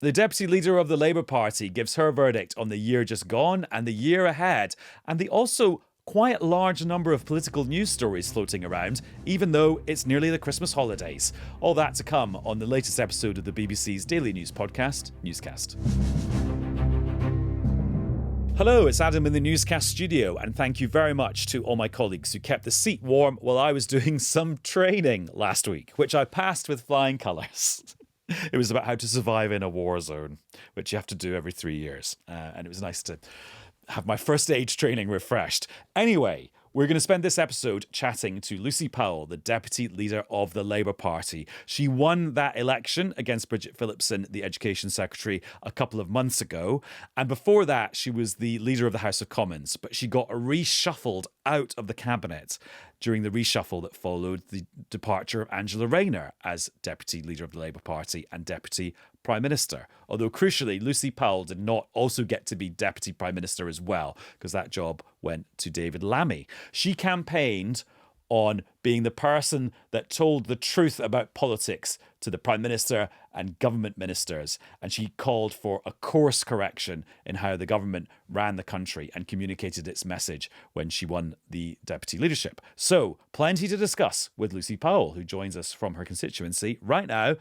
The deputy leader of the Labour Party gives her verdict on the year just gone and the year ahead, and the also quite large number of political news stories floating around, even though it's nearly the Christmas holidays. All that to come on the latest episode of the BBC's daily news podcast, Newscast. Hello, it's Adam in the Newscast studio, and thank you very much to all my colleagues who kept the seat warm while I was doing some training last week, which I passed with flying colours. It was about how to survive in a war zone, which you have to do every 3 years. And it was nice to have my first aid training refreshed. Anyway, we're going to spend this episode chatting to Lucy Powell, the deputy leader of the Labour Party. She won that election against Bridget Phillipson, the Education Secretary, a couple of months ago. And before that, she was the leader of the House of Commons. But she got reshuffled out of the cabinet during the reshuffle that followed the departure of Angela Rayner as deputy leader of the Labour Party and deputy Prime Minister. Although crucially, Lucy Powell did not also get to be Deputy Prime Minister as well, because that job went to David Lammy. She campaigned on being the person that told the truth about politics to the Prime Minister and government ministers. And she called for a course correction in how the government ran the country and communicated its message when she won the deputy leadership. So, plenty to discuss with Lucy Powell, who joins us from her constituency right now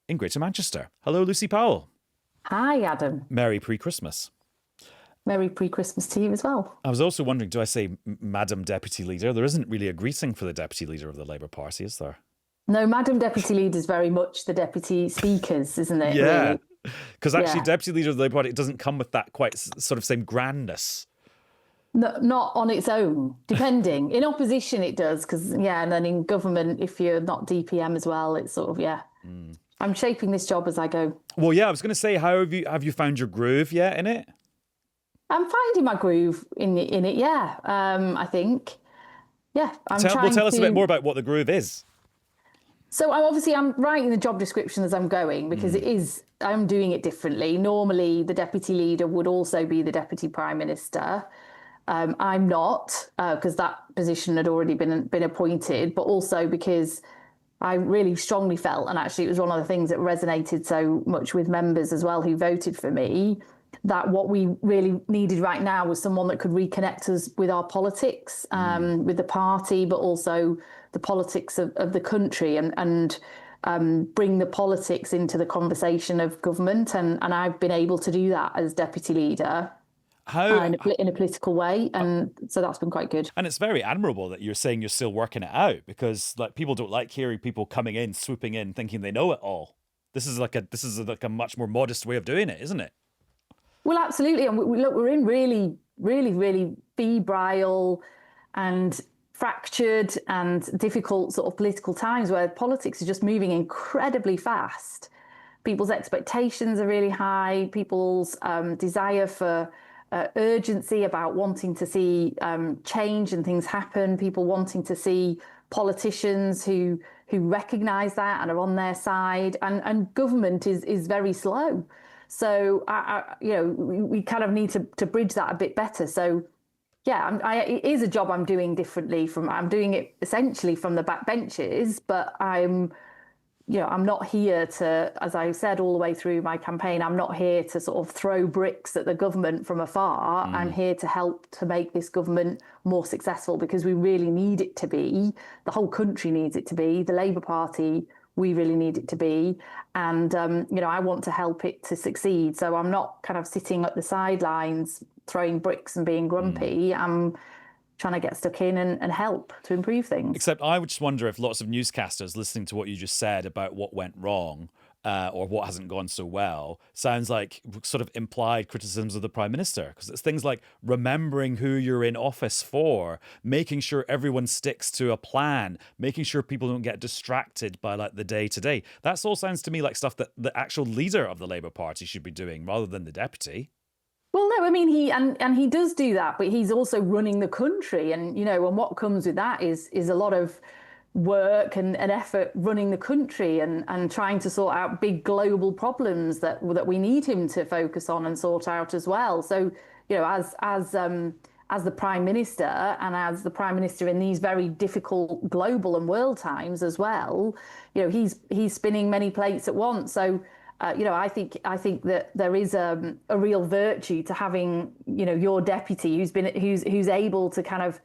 in Greater Manchester. Hello, Lucy Powell. Hi, Adam. Merry pre-Christmas. Merry pre-Christmas to you as well. I was also wondering, do I say Madam Deputy Leader? There isn't really a greeting for the Deputy Leader of the Labour Party, is there? No, Madam Deputy Leader is very much the Deputy Speakers, isn't it? Yeah, because actually Deputy Leader of the Labour Party doesn't come with that quite sort of same grandness. No, not on its own, depending. In opposition it does, because, and then in government, if you're not DPM as well, it's sort of, I'm shaping this job as I go. Well, I was going to say, how have you found your groove yet in it? I'm finding my groove in it, I think. Yeah, tell us a bit more about what the groove is. So I'm writing the job description as I'm going, because I'm doing it differently. Normally, the deputy leader would also be the deputy prime minister. I'm not, because that position had already been appointed, but also because I really strongly felt, and actually it was one of the things that resonated so much with members as well who voted for me, that what we really needed right now was someone that could reconnect us with our politics, with the party, but also the politics of the country and bring the politics into the conversation of government. And I've been able to do that as deputy leader. In a political way, and so that's been quite good. And it's very admirable that you're saying you're still working it out, because people don't like hearing people coming in, swooping in, thinking they know it all. This is like a much more modest way of doing it, isn't it? Well, absolutely. And we're in really, really, really febrile and fractured and difficult sort of political times where politics is just moving incredibly fast. People's expectations are really high. People's desire for urgency about wanting to see change and things happen, people wanting to see politicians who recognise that and are on their side, and government is very slow. So we kind of need to bridge that a bit better. So it is a job I'm doing differently I'm doing it essentially from the back benches, but I'm not here to, as I said all the way through my campaign, I'm not here to sort of throw bricks at the government from afar. I'm here to help to make this government more successful, because we really need it to be. The whole country needs it to be. The Labour Party, we really need it to be. And, I want to help it to succeed. So I'm not kind of sitting at the sidelines throwing bricks and being grumpy. I'm trying to get stuck in and help to improve things. Except I would just wonder if lots of newscasters listening to what you just said about what went wrong or what hasn't gone so well sounds like sort of implied criticisms of the Prime Minister, because it's things like remembering who you're in office for, making sure everyone sticks to a plan, making sure people don't get distracted by the day-to-day. That all sounds to me like stuff that the actual leader of the Labour Party should be doing rather than the deputy. Well, no, I mean, he does do that, but he's also running the country. And, and what comes with that is a lot of work and effort running the country and trying to sort out big global problems that we need him to focus on and sort out as well. So, as the Prime Minister and as the Prime Minister in these very difficult global and world times as well, he's spinning many plates at once. So I think that there is a real virtue to having, your deputy who's able to kind of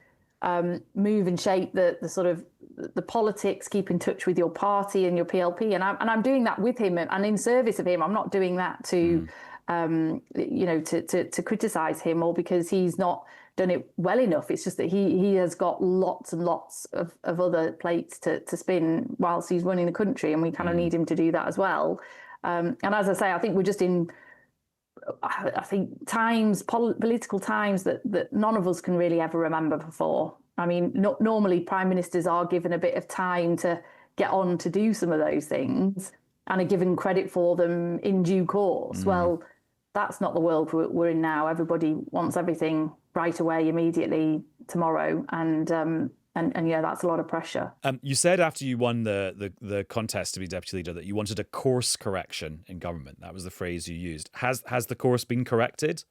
move and shape the sort of the politics, keep in touch with your party and your PLP, and I'm doing that with him and in service of him. I'm not doing that to to criticize him or because he's not done it well enough. It's just that he has got lots and lots of other plates to spin whilst he's running the country, and we kind of need him to do that as well. And as I say, I think we're just in, I think, political times that none of us can really ever remember before. I mean, normally prime ministers are given a bit of time to get on to do some of those things and are given credit for them in due course. Well, that's not the world we're in now. Everybody wants everything right away, immediately, tomorrow, and yeah, that's a lot of pressure. You said after you won the contest to be deputy leader that you wanted a course correction in government. That was the phrase you used. Has the course been corrected?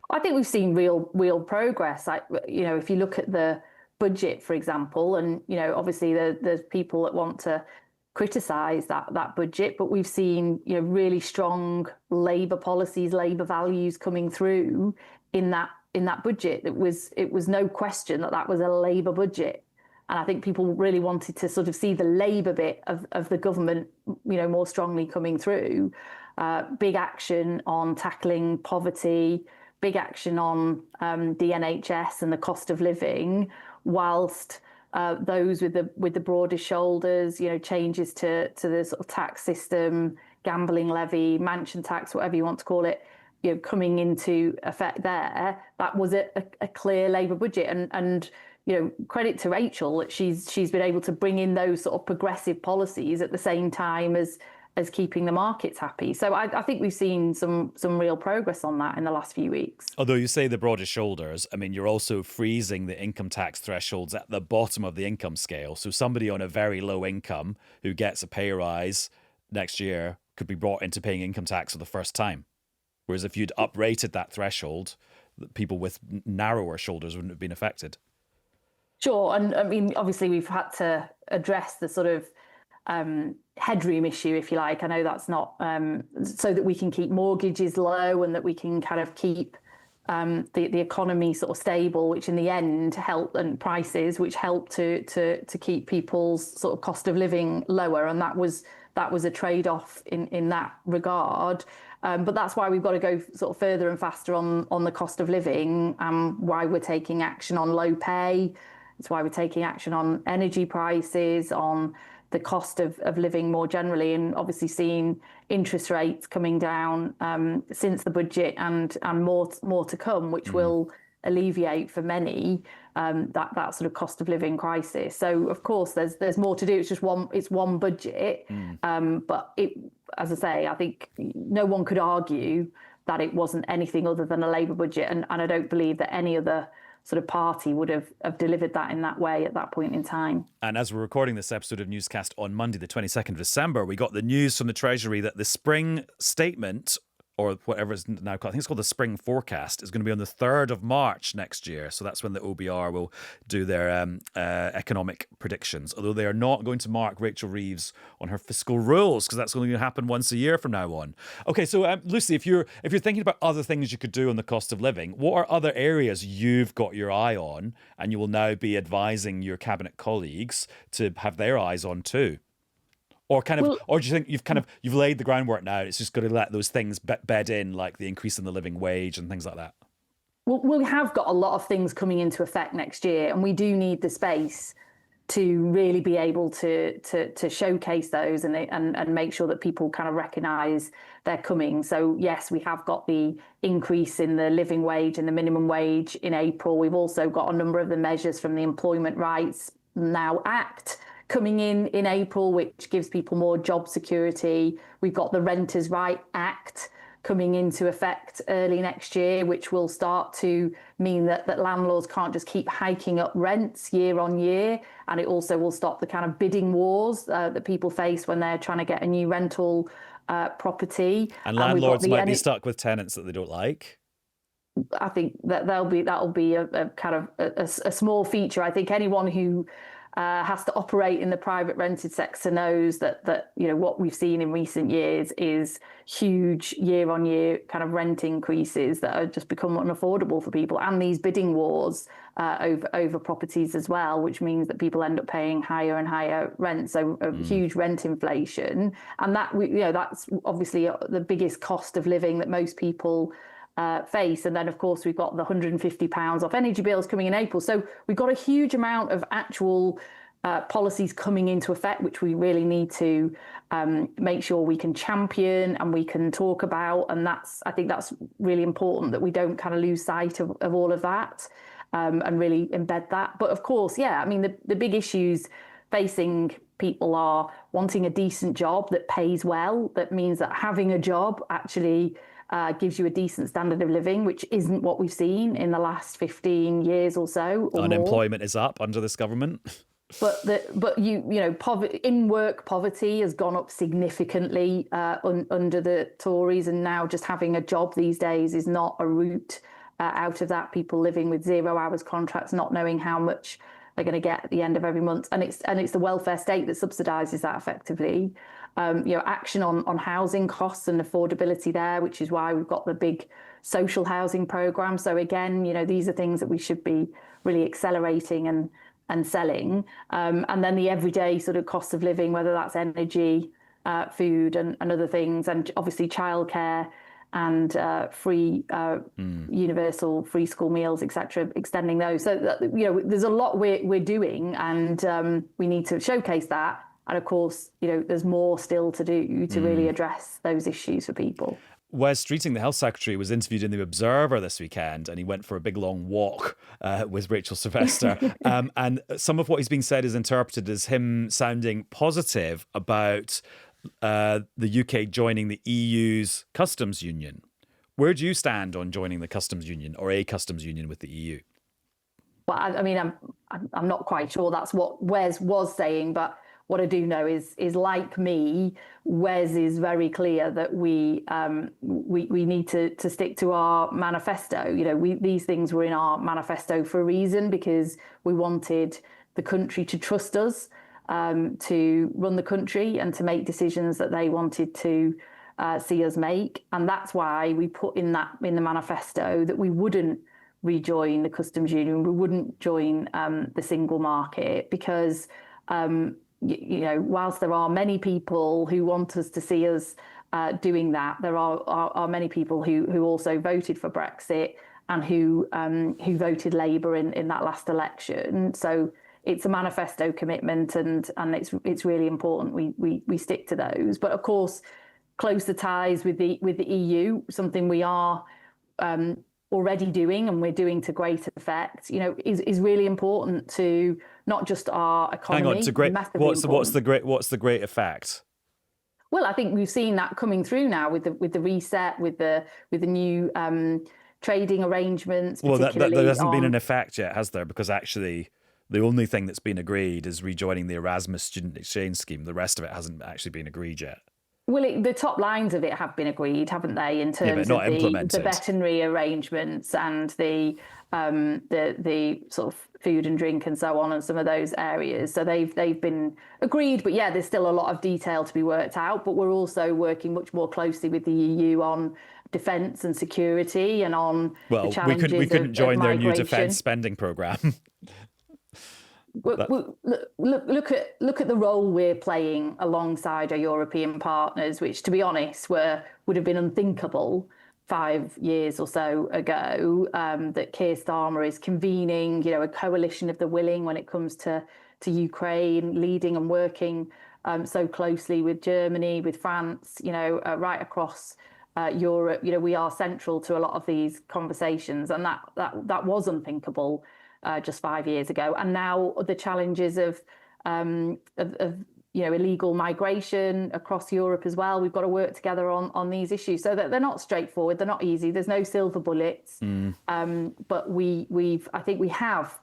I think we've seen real progress. If you look at the budget, for example, and obviously there's people that want to criticise that budget, but we've seen really strong Labour policies, Labour values coming through in that budget. It was no question that was a Labour budget, and I think people really wanted to sort of see the Labour bit of the government more strongly coming through. Big action on tackling poverty, big action on the NHS and the cost of living, whilst those with the broadest shoulders, changes to the sort of tax system, gambling levy, mansion tax, whatever you want to call it, coming into effect there. That was a clear Labour budget, and credit to Rachel that she's been able to bring in those sort of progressive policies at the same time as keeping the markets happy. So I think we've seen some real progress on that in the last few weeks. Although you say the broadest shoulders, I mean, you're also freezing the income tax thresholds at the bottom of the income scale. So somebody on a very low income who gets a pay rise next year could be brought into paying income tax for the first time. Whereas if you'd uprated that threshold, people with narrower shoulders wouldn't have been affected. Sure. And I mean, obviously, we've had to address the sort of headroom issue, if you like. I know that's not so that we can keep mortgages low and that we can kind of keep the economy sort of stable, which in the end help, and prices, which help to keep people's sort of cost of living lower. And that was a trade-off in that regard. But that's why we've got to go sort of further and faster on the cost of living, why we're taking action on low pay. It's why we're taking action on energy prices, on the cost of living more generally, and obviously seeing interest rates coming down since the budget, and more to come, which will alleviate for many that sort of cost of living crisis. So of course there's more to do. It's just one budget, but as I say, I think no one could argue that it wasn't anything other than a Labour budget, and I don't believe that any other sort of party would have delivered that in that way at that point in time. And as we're recording this episode of Newscast on Monday, the 22nd of December, we got the news from the Treasury that the spring statement, or whatever it's now called, I think it's called the spring forecast, is going to be on the 3rd of March next year. So that's when the OBR will do their economic predictions. Although they are not going to mark Rachel Reeves on her fiscal rules, because that's only going to happen once a year from now on. Okay, so Lucy, if you're thinking about other things you could do on the cost of living, what are other areas you've got your eye on and you will now be advising your cabinet colleagues to have their eyes on too? Or or do you think you've laid the groundwork now? It's just got to let those things bed in, like the increase in the living wage and things like that. Well, we have got a lot of things coming into effect next year, and we do need the space to really be able to showcase those and make sure that people kind of recognise they're coming. So yes, we have got the increase in the living wage and the minimum wage in April. We've also got a number of the measures from the Employment Rights Now Act coming in April, which gives people more job security. We've got the Renters' Right Act coming into effect early next year, which will start to mean that landlords can't just keep hiking up rents year on year. And it also will stop the kind of bidding wars that people face when they're trying to get a new rental property. And landlords might be stuck with tenants that they don't like. I think that'll be a kind of a small feature. I think anyone who has to operate in the private rented sector knows that what we've seen in recent years is huge year-on-year kind of rent increases that have just become unaffordable for people, and these bidding wars over properties as well, which means that people end up paying higher and higher rent. So huge rent inflation, and that's obviously the biggest cost of living that most people face. And then, of course, we've got the £150 off energy bills coming in April. So we've got a huge amount of actual policies coming into effect, which we really need to make sure we can champion and we can talk about. And I think that's really important, that we don't kind of lose sight of all of that and really embed that. But of course, I mean, the big issues facing people are wanting a decent job that pays well. That means that having a job actually gives you a decent standard of living, which isn't what we've seen in the last 15 years or so. Or Unemployment more. is up under this government. But poverty, in-work poverty has gone up significantly under the Tories, and now just having a job these days is not a route out of that. People living with 0 hours contracts, not knowing how much they're going to get at the end of every month, and it's the welfare state that subsidises that effectively. Action on housing costs and affordability there, which is why we've got the big social housing programme. So again, these are things that we should be really accelerating and selling. And then the everyday sort of cost of living, whether that's energy, food and other things, and obviously childcare and free universal free school meals, etc., extending those. So there's a lot we're doing, and we need to showcase that. And of course, there's more still to do to really address those issues for people. Wes Streeting, the Health Secretary, was interviewed in The Observer this weekend, and he went for a big long walk with Rachel Sylvester. And some of what he's being said is interpreted as him sounding positive about the UK joining the EU's customs union. Where do you stand on joining the customs union, or a customs union with the EU? Well, I mean, I'm not quite sure that's what Wes was saying, but what I do know is like me, Wes is very clear that we need to stick to our manifesto. These things were in our manifesto for a reason, because we wanted the country to trust us to run the country and to make decisions that they wanted to see us make. And that's why we put in the manifesto that we wouldn't rejoin the customs union, we wouldn't join the single market, because whilst there are many people who want us to see us doing that, there are many people who also voted for Brexit and who voted Labour in that last election. So it's a manifesto commitment, and it's really important we stick to those. But of course, closer ties with the EU, something we are already doing, and we're doing to great effect, is really important to not just our economy. Hang on, to great. What's the great effect? Well, I think we've seen that coming through now with the reset, with the new trading arrangements. Well, there hasn't been an effect yet, has there? Because actually, the only thing that's been agreed is rejoining the Erasmus student exchange scheme. The rest of it hasn't actually been agreed yet. Well, the top lines of it have been agreed, haven't they, in terms of the veterinary arrangements and the sort of food and drink and so on, and some of those areas. So they've been agreed, but there's still a lot of detail to be worked out. But we're also working much more closely with the EU on defence and security, and on the challenges we couldn't join their new defence spending programme. Look at the role we're playing alongside our European partners, which, to be honest, would have been unthinkable 5 years or so ago. That Keir Starmer is convening, a coalition of the willing when it comes to Ukraine, leading and working so closely with Germany, with France, right across Europe. We are central to a lot of these conversations, and that was unthinkable just 5 years ago. And now the challenges of illegal migration across Europe as well. We've got to work together on these issues, so that they're not straightforward, they're not easy. There's no silver bullets. But I think we have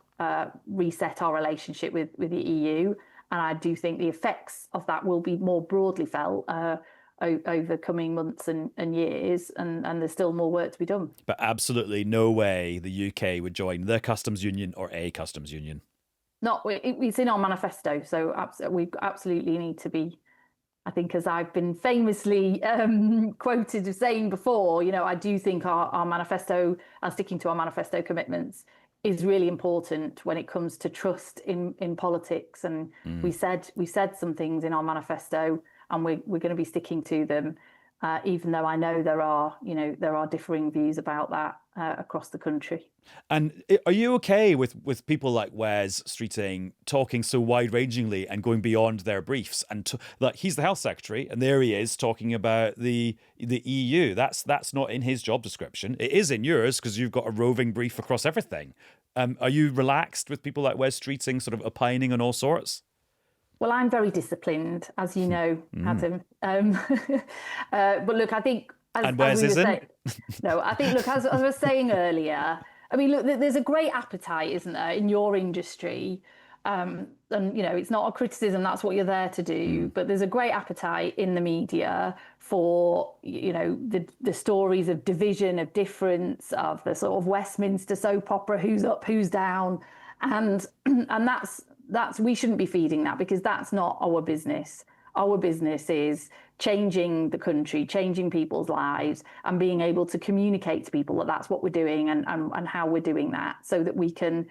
reset our relationship with the EU, and I do think the effects of that will be more broadly felt over coming months and years, and there's still more work to be done. But absolutely no way the UK would join the customs union or a customs union. It's in our manifesto, so we absolutely need to be. I think, as I've been famously quoted as saying before, I do think our manifesto and sticking to our manifesto commitments is really important when it comes to trust in politics. And we said some things in our manifesto, and we're going to be sticking to them, even though I know there are differing views about that across the country. And are you okay with people like Wes Streeting talking so wide-rangingly and going beyond their briefs? And like, he's the Health Secretary, and there he is talking about the EU. That's not in his job description. It is in yours because you've got a roving brief across everything. Are you relaxed with people like Wes Streeting sort of opining on all sorts? Well, I'm very disciplined, as you know, Adam. But look, I think... And Wes isn't? No, I think, look, as I was saying earlier, I mean, look, there's a great appetite, isn't there, in your industry? And, it's not a criticism, that's what you're there to do. But there's a great appetite in the media for, the stories of division, of difference, of the sort of Westminster soap opera, who's up, who's down. And that's we shouldn't be feeding that, because that's not our business. Our business is changing the country, changing people's lives, and being able to communicate to people that that's what we're doing and how we're doing that, so that we can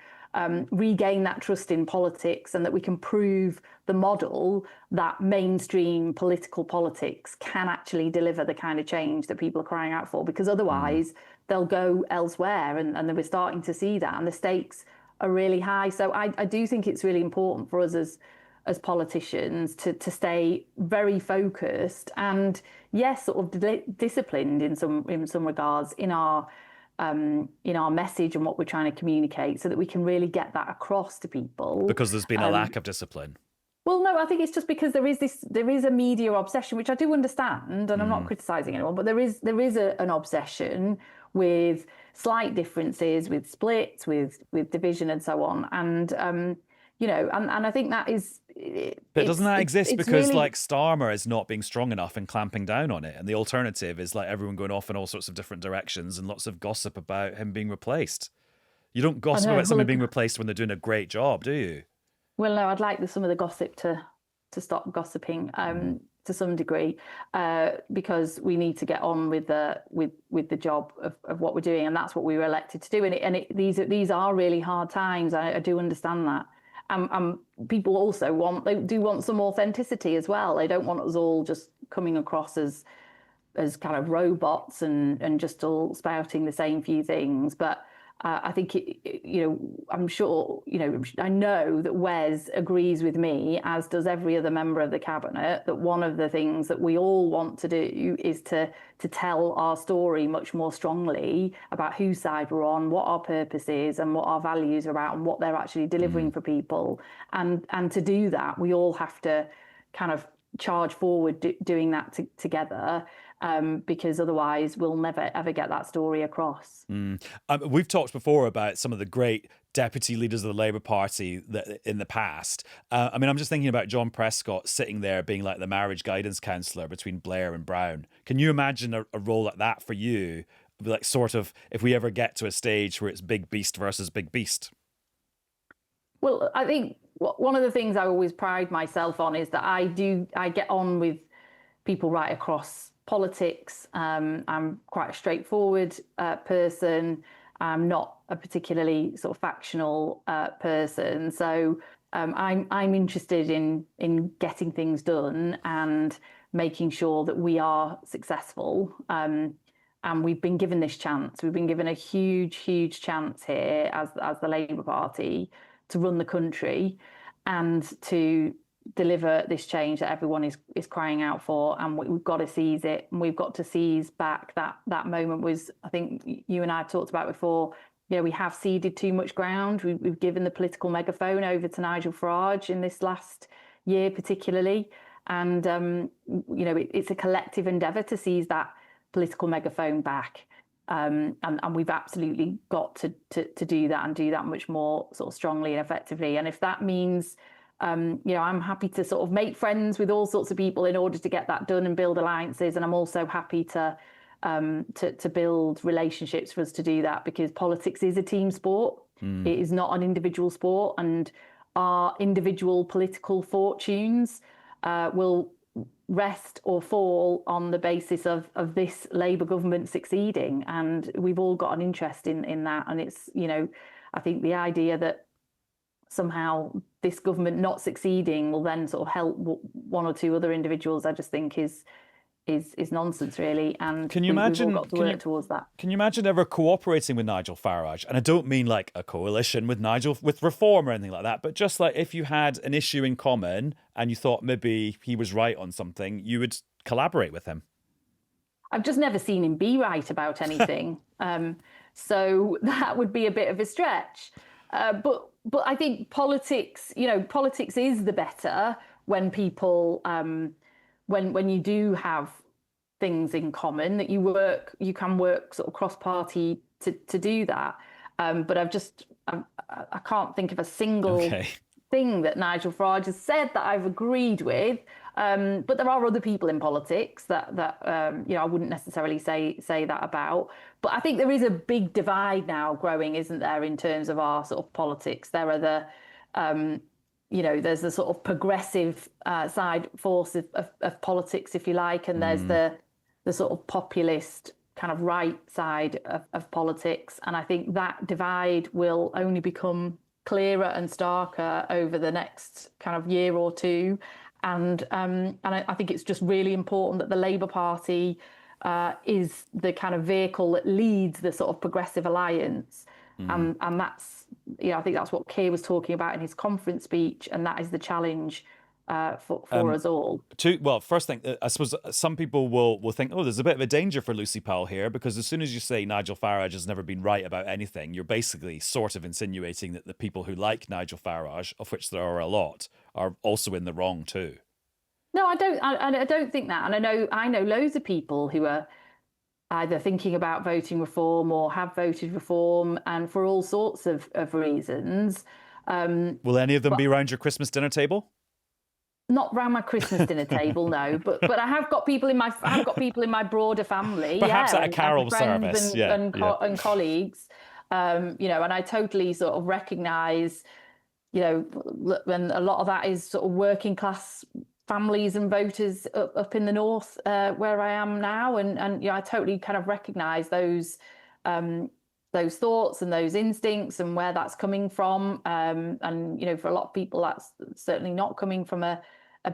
regain that trust in politics, and that we can prove the model that mainstream politics can actually deliver the kind of change that people are crying out for, because otherwise they'll go elsewhere, and we're starting to see that, and the stakes are really high. So I do think it's really important for us as politicians to stay very focused and, yes, sort of disciplined in some regards in our message and what we're trying to communicate, so that we can really get that across to people. Because there's been a lack of discipline. Well, no, I think it's just because there is a media obsession, which I do understand, and I'm not criticising anyone, but there is an obsession with slight differences, with splits, with division, and so on, and and I think that is. But doesn't that exist because really, like, Starmer is not being strong enough and clamping down on it, and the alternative is like everyone going off in all sorts of different directions and lots of gossip about him being replaced. You don't gossip about someone being replaced when they're doing a great job, do you? Well, no, I'd like some of the gossip to stop gossiping to some degree, because we need to get on with the job of what we're doing, and that's what we were elected to do. And these are really hard times. I do understand that. People also want some authenticity as well. They don't want us all just coming across as kind of robots and just all spouting the same few things. But I think, I'm sure, I know that Wes agrees with me, as does every other member of the cabinet, that one of the things that we all want to do is to tell our story much more strongly about whose side we're on, what our purpose is, and what our values are about, and what they're actually delivering for people. And to do that, we all have to kind of charge forward doing that together. Because otherwise we'll never, ever get that story across. We've talked before about some of the great deputy leaders of the Labour Party in the past. I'm just thinking about John Prescott sitting there being like the marriage guidance counsellor between Blair and Brown. Can you imagine a role like that for you? Like, sort of, if we ever get to a stage where it's big beast versus big beast? Well, I think one of the things I always pride myself on is that I get on with people right across politics. I'm quite a straightforward person. I'm not a particularly sort of factional person. So I'm interested in getting things done and making sure that we are successful. And we've been given this chance. We've been given a huge, huge chance here as the Labour Party to run the country and to deliver this change that everyone is crying out for, and we've got to seize it, and we've got to seize back that moment. Was, I think you and I have talked about before, we have ceded too much ground. We've given the political megaphone over to Nigel Farage in this last year particularly, and it's a collective endeavour to seize that political megaphone back, and we've absolutely got to do that, and do that much more sort of strongly and effectively. And if that means I'm happy to sort of make friends with all sorts of people in order to get that done and build alliances. And I'm also happy to build relationships for us to do that, because politics is a team sport. It is not an individual sport. And our individual political fortunes will rest or fall on the basis of this Labour government succeeding. And we've all got an interest in that. And it's, I think the idea that somehow this government not succeeding will then sort of help one or two other individuals, I just think is nonsense, really. And we've all got to work towards that. Can you imagine ever cooperating with Nigel Farage? And I don't mean like a coalition with Nigel with reform or anything like that, but just like if you had an issue in common and you thought maybe he was right on something, you would collaborate with him. I've just never seen him be right about anything. So that would be a bit of a stretch. But I think politics is the better when people, when you do have things in common, that you can work sort of cross-party to do that. But I can't think of a single thing that Nigel Farage has said that I've agreed with. But there are other people in politics that I wouldn't necessarily say that about. But I think there is a big divide now growing, isn't there, in terms of our sort of politics. There are there's the sort of progressive side force of politics, if you like, and there's the sort of populist kind of right side of politics. And I think that divide will only become clearer and starker over the next kind of year or two. And I think it's just really important that the Labour Party is the kind of vehicle that leads the sort of progressive alliance. And that's, I think that's what Keir was talking about in his conference speech. And that is the challenge for us all. First thing, I suppose some people will think, there's a bit of a danger for Lucy Powell here, because as soon as you say Nigel Farage has never been right about anything, you're basically sort of insinuating that the people who like Nigel Farage, of which there are a lot, are also in the wrong too. No, I don't think that. And I know loads of people who are either thinking about voting reform or have voted reform, and for all sorts of reasons. Will any of them be around your Christmas dinner table? Not round my Christmas dinner table, no. But I have got people in my broader family. Perhaps at a carol service, and colleagues. And I totally sort of recognise, when a lot of that is sort of working class families and voters up in the north where I am now, and I totally kind of recognise those thoughts and those instincts and where that's coming from. And for a lot of people, that's certainly not coming from a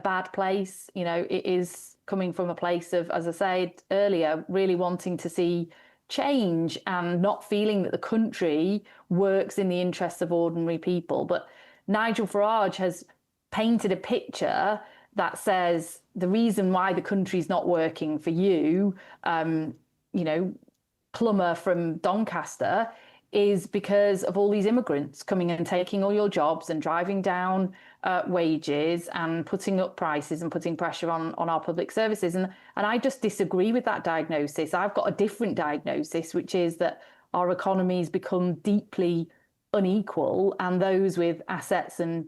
bad place. It is coming from a place of, as I said earlier, really wanting to see change and not feeling that the country works in the interests of ordinary people. But Nigel Farage has painted a picture that says the reason why the country's not working for you, plumber from Doncaster, is because of all these immigrants coming and taking all your jobs and driving down wages and putting up prices and putting pressure on our public services. And I just disagree with that diagnosis. I've got a different diagnosis, which is that our economy's become deeply unequal, and those with assets and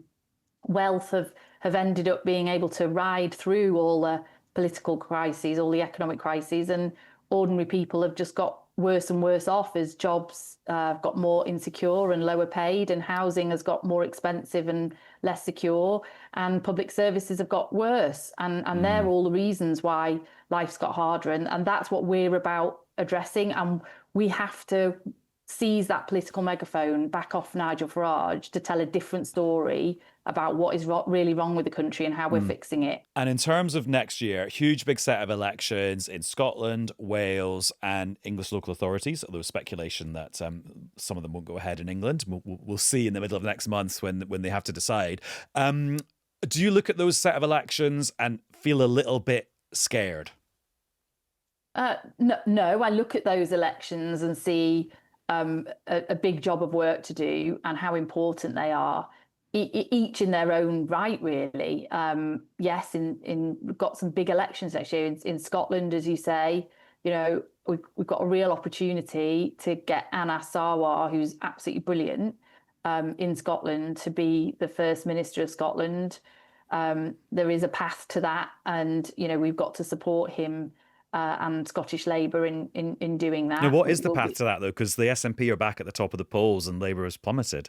wealth have ended up being able to ride through all the political crises, all the economic crises, and ordinary people have just got worse and worse off as jobs have got more insecure and lower paid, and housing has got more expensive and less secure, and public services have got worse. And they're all the reasons why life's got harder. And that's what we're about addressing. And we have to seize that political megaphone back off Nigel Farage to tell a different story about what is really wrong with the country and how we're fixing it. And in terms of next year, huge big set of elections in Scotland, Wales and English local authorities, although speculation that some of them won't go ahead in England. We'll see in the middle of next month when they have to decide. Do you look at those set of elections and feel a little bit scared? No, I look at those elections and see a big job of work to do and how important they are, each in their own right, really. Yes, we've got some big elections next year in Scotland, as you say. We've got a real opportunity to get Anna Sarwar, who's absolutely brilliant, in Scotland, to be the First Minister of Scotland. There is a path to that, and we've got to support him and Scottish Labour in doing that. Now, what is the path to that, though? Because the SNP are back at the top of the polls and Labour has plummeted.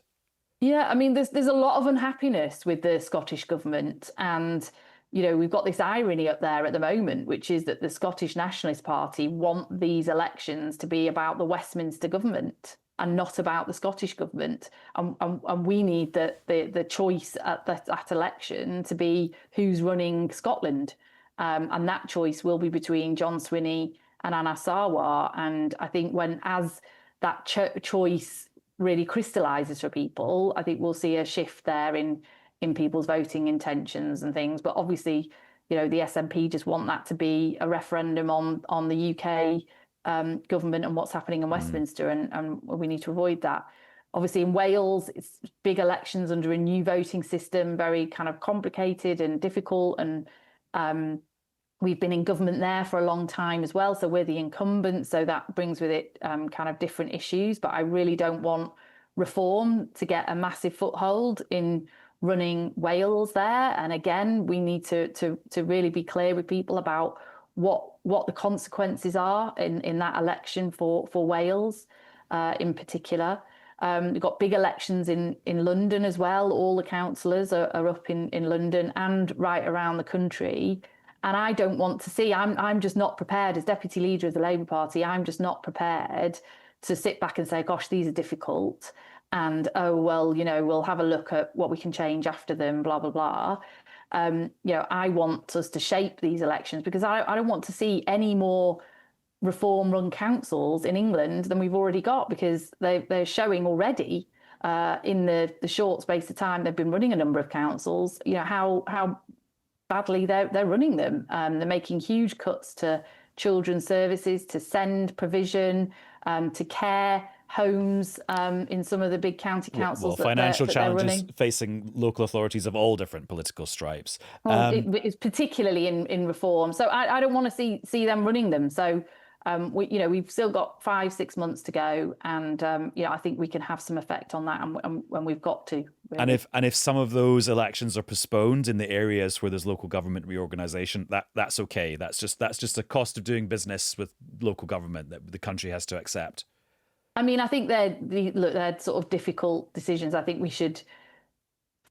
Yeah, I mean, there's a lot of unhappiness with the Scottish government, and we've got this irony up there at the moment, which is that the Scottish Nationalist Party want these elections to be about the Westminster government and not about the Scottish government, and we need the choice at that election to be who's running Scotland, and that choice will be between John Swinney and Anna Sarwar, and I think as that choice really crystallizes for people, I think we'll see a shift there in people's voting intentions and things. But obviously, the SNP just want that to be a referendum on the UK government and what's happening in Westminster, and we need to avoid that. Obviously, in Wales, it's big elections under a new voting system, very kind of complicated and difficult, and we've been in government there for a long time as well, so we're the incumbent, so that brings with it kind of different issues. But I really don't want reform to get a massive foothold in running Wales there. And again, we need to really be clear with people about what the consequences are in that election for Wales in particular. We've got big elections in London as well. All the councillors are up in London and right around the country. And I don't want to see, I'm just not prepared as deputy leader of the Labour Party, I'm just not prepared to sit back and say, gosh, these are difficult. And, oh, well, we'll have a look at what we can change after them, blah, blah, blah. I want us to shape these elections because I don't want to see any more reform-run councils in England than we've already got, because they're showing already in the short space of time they've been running a number of councils, how badly they're running them. They're making huge cuts to children's services, to SEND provision, to care homes in some of the big county councils. Well, financial challenges facing local authorities of all different political stripes. It's particularly in reform. So I don't want to see them running them. So we've still got 5-6 months to go, and I think we can have some effect on that, and we've got to. Really. And if some of those elections are postponed in the areas where there's local government reorganisation, that's okay. That's just a cost of doing business with local government that the country has to accept. I mean, I think they're sort of difficult decisions. I think we should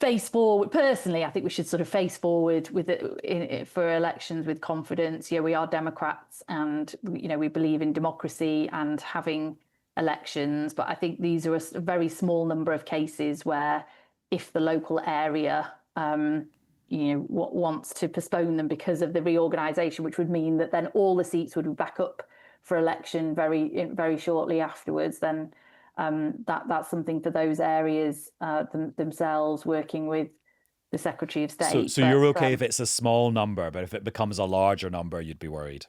face forward. Personally, I think we should sort of face forward with it for elections with confidence. We are Democrats, and we believe in democracy and having elections. But I think these are a very small number of cases where, if the local area, wants to postpone them because of the reorganisation, which would mean that then all the seats would be back up for election very shortly afterwards, then that's something for those areas themselves, working with the Secretary of State. So you're okay if it's a small number, but if it becomes a larger number, you'd be worried?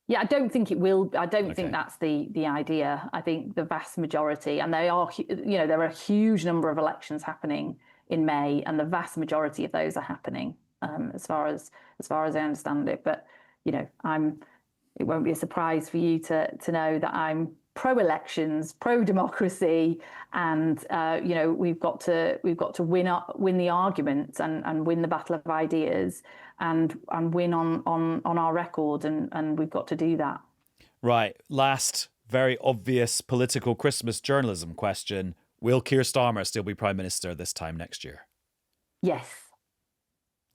Yeah, I don't think it will. I don't think that's the idea. I think the vast majority, and there are a huge number of elections happening in May, and the vast majority of those are happening as far as I understand it. But it won't be a surprise for you to know that I'm pro-elections, pro-democracy, and we've got to win the arguments and win the battle of ideas and win on our record, and we've got to do that. Right. Last very obvious political Christmas journalism question: will Keir Starmer still be Prime Minister this time next year? Yes.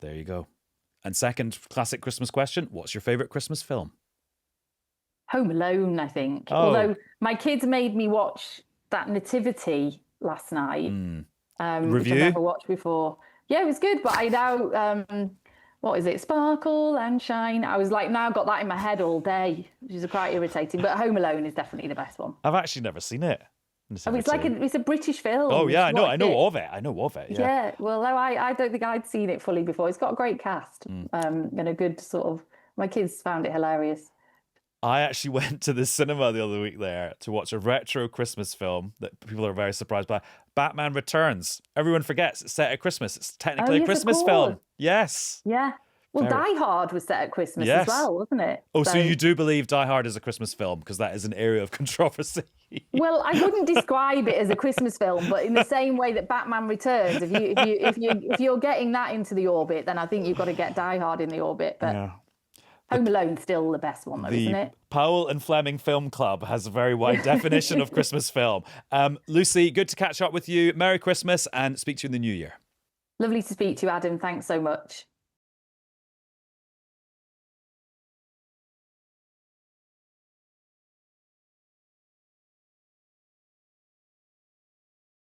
There you go. And second classic Christmas question: what's your favourite Christmas film? Home Alone, I think. Oh. Although my kids made me watch that Nativity last night, Review? Which I've never watched before. Yeah, it was good, but I now, what is it? Sparkle and Shine. I was like, now got that in my head all day, which is quite irritating. But Home Alone is definitely the best one. I've actually never seen it. It's a British film. Oh yeah, I know of it. Yeah. Well, no, I don't think I'd seen it fully before. It's got a great cast, and a good sort of. My kids found it hilarious. I actually went to the cinema the other week there to watch a retro Christmas film that people are very surprised by. Batman Returns. Everyone forgets it's set at Christmas. It's technically a Christmas film. Yes. Yeah. Well, Die Hard was set at Christmas as well, wasn't it? Oh, so you do believe Die Hard is a Christmas film, because that is an area of controversy. Well, I wouldn't describe it as a Christmas film, but in the same way that Batman Returns, if you're getting that into the orbit, then I think you've got to get Die Hard in the orbit. But yeah. Home Alone's still the best one, though, isn't it? Powell and Fleming Film Club has a very wide definition of Christmas film. Lucy, good to catch up with you. Merry Christmas and speak to you in the new year. Lovely to speak to you, Adam. Thanks so much.